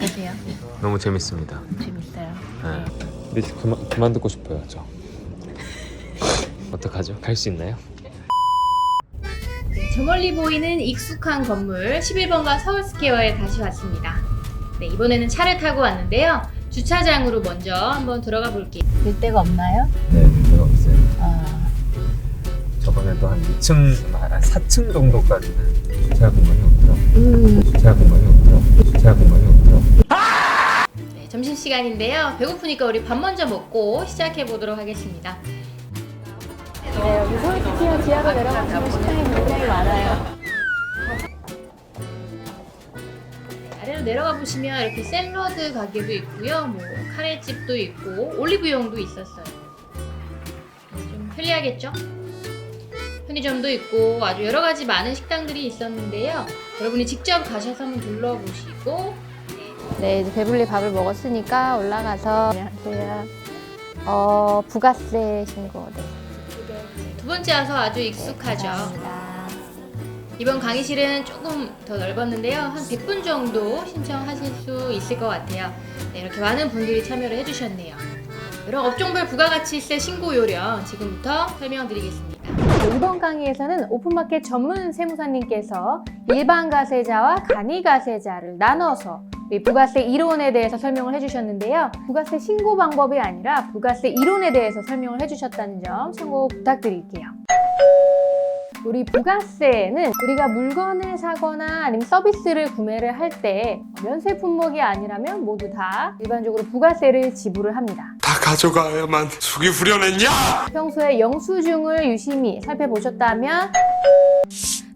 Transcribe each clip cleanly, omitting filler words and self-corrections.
어떠세요? 너무 재밌습니다. 재밌어요. 네. 근데 이제 그만 듣고 싶어요, 저. 어떡하죠? 갈 수 있나요? 저 멀리 보이는 익숙한 건물 11번가 서울스퀘어에 다시 왔습니다. 네, 이번에는 차를 타고 왔는데요. 주차장으로 먼저 한번 들어가 볼게요. 늘 데가 없나요? 네, 제가 없어요. 아, 저번에도 한 2층, 4층 정도까지는 주차 공간이 없더라고요. 주차 공간이 없더라고요. 주차 공간이 없더라고요. 네, 점심시간인데요. 배고프니까 우리 밥 먼저 먹고 시작해 보도록 하겠습니다. 네, 여기 서울스퀘어 지하로 내려가시면 식당이 굉장히 많아요. 아래로 내려가 보시면 이렇게 샐러드 가게도 있고요. 뭐 카레집도 있고 올리브영도 있었어요. 좀 편리하겠죠? 편의점도 있고 아주 여러 가지 많은 식당들이 있었는데요. 여러분이 직접 가셔서 한번 둘러보시고 네, 이제 배불리 밥을 먹었으니까 올라가서 안녕하세요. 부가세 신고. 네. 두 번째 와서 아주 익숙하죠. 감사합니다. 이번 강의실은 조금 더 넓었는데요. 한 100분 정도 신청하실 수 있을 것 같아요. 네, 이렇게 많은 분들이 참여를 해주셨네요. 여러 업종별 부가가치세 신고 요령 지금부터 설명드리겠습니다. 이번 강의에서는 오픈마켓 전문 세무사님께서 일반 가세자와 간이 가세자를 나눠서 이 부가세 이론에 대해서 설명을 해주셨는데요. 부가세 신고 방법이 아니라 부가세 이론에 대해서 설명을 해주셨다는 점 참고 부탁드릴게요. 우리 부가세는 우리가 물건을 사거나 아니면 서비스를 구매를 할 때 면세 품목이 아니라면 모두 다 일반적으로 부가세를 지불을 합니다. 다 가져가야만 속이 후련했냐? 평소에 영수증을 유심히 살펴보셨다면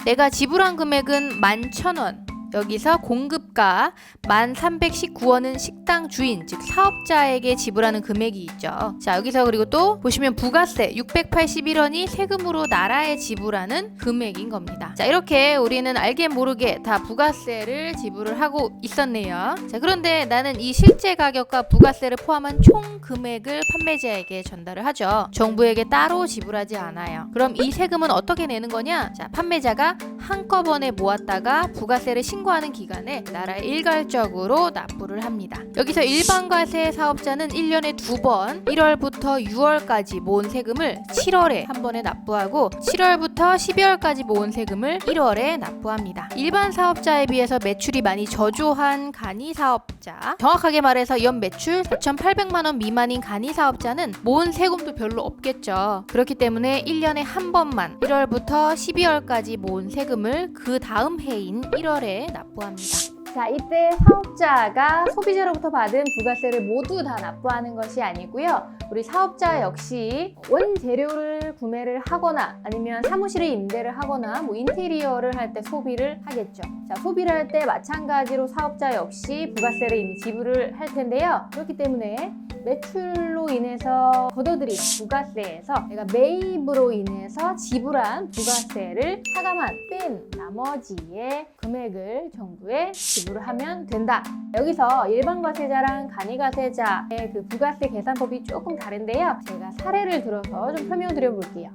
내가 지불한 금액은 11,000원. 여기서 공급가 1,319원은 식당 주인, 즉 사업자에게 지불하는 금액이 있죠. 자, 여기서 그리고 또 보시면 부가세 681원이 세금으로 나라에 지불하는 금액인 겁니다. 자, 이렇게 우리는 알게 모르게 다 부가세를 지불을 하고 있었네요. 자, 그런데 나는 이 실제 가격과 부가세를 포함한 총 금액을 판매자에게 전달을 하죠. 정부에게 따로 지불하지 않아요. 그럼 이 세금은 어떻게 내는 거냐? 자, 판매자가 한꺼번에 모았다가 부가세를 신고하는 기간에 나라에 일괄적으로 납부를 합니다. 여기서 일반과세 사업자는 1년에 2번 1월부터 6월까지 모은 세금을 7월에 한 번에 납부하고 7월부터 12월까지 모은 세금을 1월에 납부합니다. 일반 사업자에 비해서 매출이 많이 저조한 간이 사업자, 정확하게 말해서 연 매출 4,800만 원 미만인 간이 사업자는 모은 세금도 별로 없겠죠. 그렇기 때문에 1년에 한 번만 1월부터 12월까지 모은 세금을 그 다음 해인 1월에 납부합니다. 자, 이때 사업자가 소비자로부터 받은 부가세를 모두 다 납부하는 것이 아니고요. 우리 사업자 역시 원재료를 구매를 하거나 아니면 사무실을 임대를 하거나 뭐 인테리어를 할 때 소비를 하겠죠. 자, 소비를 할 때 마찬가지로 사업자 역시 부가세를 이미 지불을 할 텐데요. 그렇기 때문에 매출로 인해서 걷어들인 부가세에서 내가 매입으로 인해서 지불한 부가세를 차감한 뺀 나머지의 금액을 정부에 지불을 하면 된다. 여기서 일반과세자랑 간이과세자의 그 부가세 계산법이 조금 다른데요. 제가 사례를 들어서 좀 설명드려 볼게요.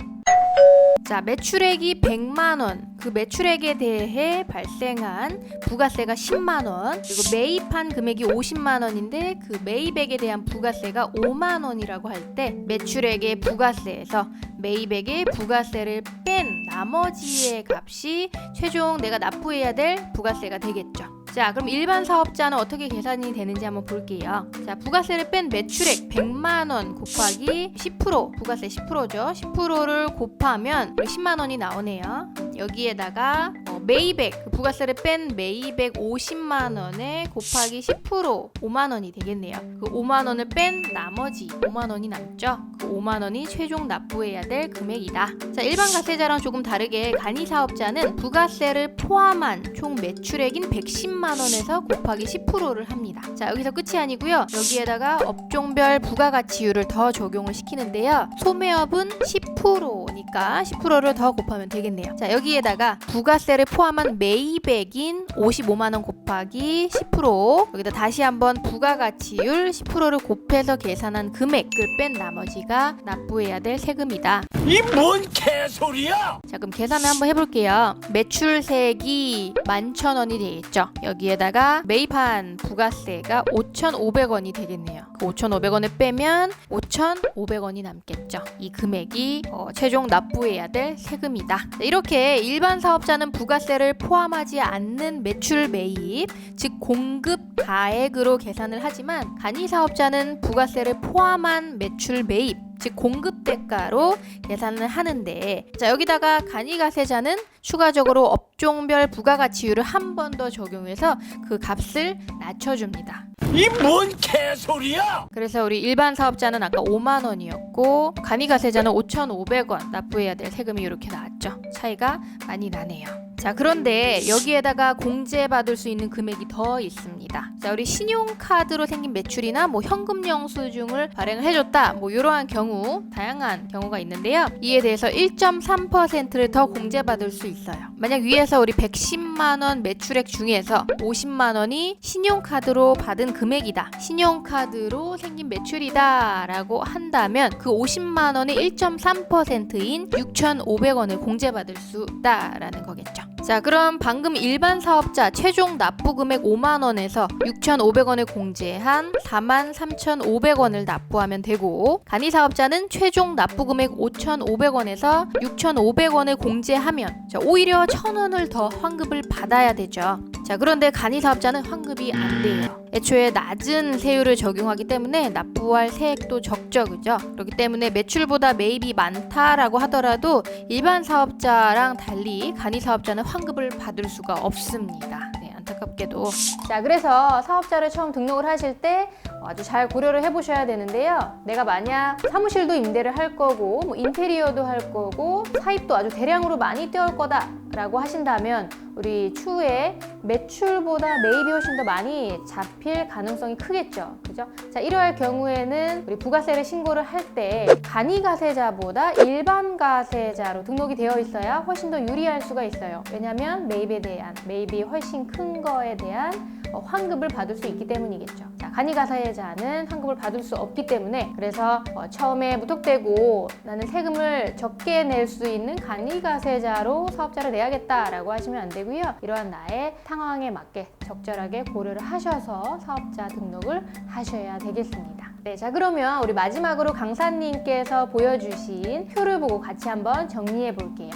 자, 매출액이 100만원, 그 매출액에 대해 발생한 부가세가 10만원, 그리고 매입한 금액이 50만원인데 그 매입액에 대한 부가세가 5만원이라고 할 때 매출액의 부가세에서 매입액의 부가세를 뺀 나머지의 값이 최종 내가 납부해야 될 부가세가 되겠죠. 자, 그럼 일반 사업자는 어떻게 계산이 되는지 한번 볼게요. 자, 부가세를 뺀 매출액 100만원 곱하기 10%, 부가세 10%죠. 10%를 곱하면 우리 10만원이 나오네요. 여기에다가 매입액, 그 부가세를 뺀 매입액 50만원에 곱하기 10% 5만원이 되겠네요. 그 5만원을 뺀 나머지 5만원이 남죠. 그 5만원이 최종 납부해야 될 금액이다. 자, 일반 가세자랑 조금 다르게 간이사업자는 부가세를 포함한 총 매출액인 110만원에서 곱하기 10%를 합니다. 자, 여기서 끝이 아니고요. 여기에다가 업종별 부가가치율을 더 적용을 시키는데요. 소매업은 10%니까 10%니까 10%를 더 곱하면 되겠네요. 자, 여기에다가 부가세를 포함한 매입액인 55만원 곱하기 10%, 여기다 다시 한번 부가가치율 10%를 곱해서 계산한 금액을 뺀 나머지가 납부해야 될 세금이다. 이 뭔 개소리야! 자, 그럼 계산을 한번 해볼게요. 매출세액이 11,000원이 되겠죠. 여기에다가 매입한 부가세가 5,500원이 되겠네요. 그 5,500원을 빼면 5,500원이 남겠죠. 이 금액이 최종 납부해야 될 세금이다. 자, 이렇게 일반 사업자는 부가세를 포함하지 않는 매출 매입, 즉 공급 가액으로 계산을 하지만 간이 사업자는 부가세를 포함한 매출 매입, 즉 공급 대가로 계산을 하는데, 자, 여기다가 간이가세자는 추가적으로 업종별 부가가치율을 한 번 더 적용해서 그 값을 낮춰줍니다. 이 뭔 개소리야! 그래서 우리 일반 사업자는 아까 5만 원이었고 간이가세자는 5,500원 납부해야 될 세금이 이렇게 나왔죠. 차이가 많이 나네요. 자, 그런데 여기에다가 공제받을 수 있는 금액이 더 있습니다. 자, 우리 신용카드로 생긴 매출이나 뭐 현금 영수증을 발행을 해줬다, 뭐 이러한 경우, 다양한 경우가 있는데요. 이에 대해서 1.3%를 더 공제받을 수 있어요. 만약 위에서 우리 110만 원 매출액 중에서 50만 원이 신용카드로 받은 금액이다, 신용카드로 생긴 매출이다 라고 한다면 그 50만 원의 1.3%인 6,500원을 공제받을 수 있다라는 거겠죠. 자, 그럼 방금 일반 사업자 최종 납부 금액 5만 원에서 6,500원을 공제한 43,500원을 납부하면 되고, 간이 사업자는 최종 납부 금액 5,500원에서 6,500원을 공제하면 오히려 1,000원을 더 환급을 받아야 되죠. 자, 그런데 간이 사업자는 환급이 안 돼요. 애초에 낮은 세율을 적용하기 때문에 납부할 세액도 적죠, 그죠? 그렇기 때문에 매출보다 매입이 많다라고 하더라도 일반 사업자랑 달리 간이 사업자는 환급을 받을 수가 없습니다. 네, 안타깝게도. 자, 그래서 사업자를 처음 등록을 하실 때 아주 잘 고려를 해보셔야 되는데요. 내가 만약 사무실도 임대를 할 거고, 뭐 인테리어도 할 거고, 사입도 아주 대량으로 많이 떼올 거다 라고 하신다면 우리 추후에 매출보다 매입이 훨씬 더 많이 잡힐 가능성이 크겠죠, 그죠? 자, 이러할 경우에는 우리 부가세를 신고를 할 때 간이가세자보다 일반 가세자로 등록이 되어 있어야 훨씬 더 유리할 수가 있어요. 왜냐하면 매입이 훨씬 큰 거에 대한 환급을 받을 수 있기 때문이겠죠. 자, 간이가세자는 환급을 받을 수 없기 때문에, 그래서 처음에 무턱대고 나는 세금을 적게 낼 수 있는 간이가세자로 사업자를 내야겠다라고 하시면 안 되고요. 이러한 나의 상황에 맞게 적절하게 고려를 하셔서 사업자 등록을 하셔야 되겠습니다. 네, 자, 그러면 우리 마지막으로 강사님께서 보여주신 표를 보고 같이 한번 정리해 볼게요.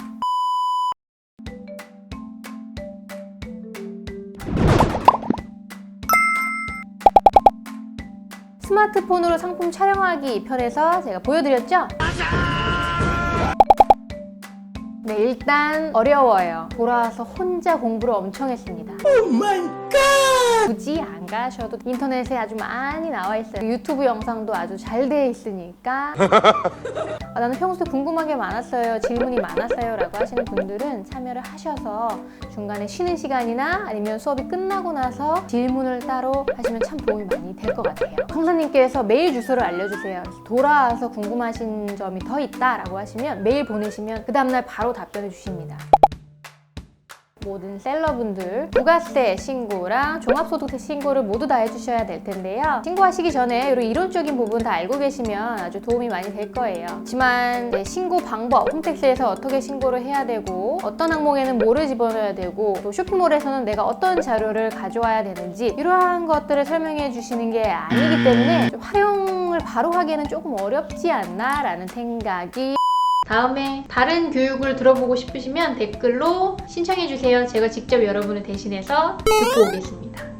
스마트폰으로 상품 촬영하기 편에서 제가 보여드렸죠? 네, 일단 어려워요. 돌아와서 혼자 공부를 엄청 했습니다. 굳이 안 가셔도 인터넷에 아주 많이 나와 있어요. 유튜브 영상도 아주 잘 돼 있으니까 나는 평소에 궁금한 게 많았어요, 질문이 많았어요 라고 하시는 분들은 참여를 하셔서 중간에 쉬는 시간이나 아니면 수업이 끝나고 나서 질문을 따로 하시면 참 도움이 많이 될 것 같아요. 강사님께서 메일 주소를 알려주세요. 돌아와서 궁금하신 점이 더 있다 라고 하시면 메일 보내시면 그 다음날 바로 답변해 주십니다. 모든 셀러분들 부가세 신고랑 종합소득세 신고를 모두 다 해주셔야 될 텐데요. 신고하시기 전에 이런 이론적인 부분 다 알고 계시면 아주 도움이 많이 될 거예요. 하지만 신고 방법, 홈택스에서 어떻게 신고를 해야 되고, 어떤 항목에는 뭐를 집어넣어야 되고, 또 쇼핑몰에서는 내가 어떤 자료를 가져와야 되는지 이러한 것들을 설명해 주시는 게 아니기 때문에 좀 활용을 바로 하기에는 조금 어렵지 않나 라는 생각이. 다음에 다른 교육을 들어보고 싶으시면 댓글로 신청해주세요. 제가 직접 여러분을 대신해서 듣고 오겠습니다.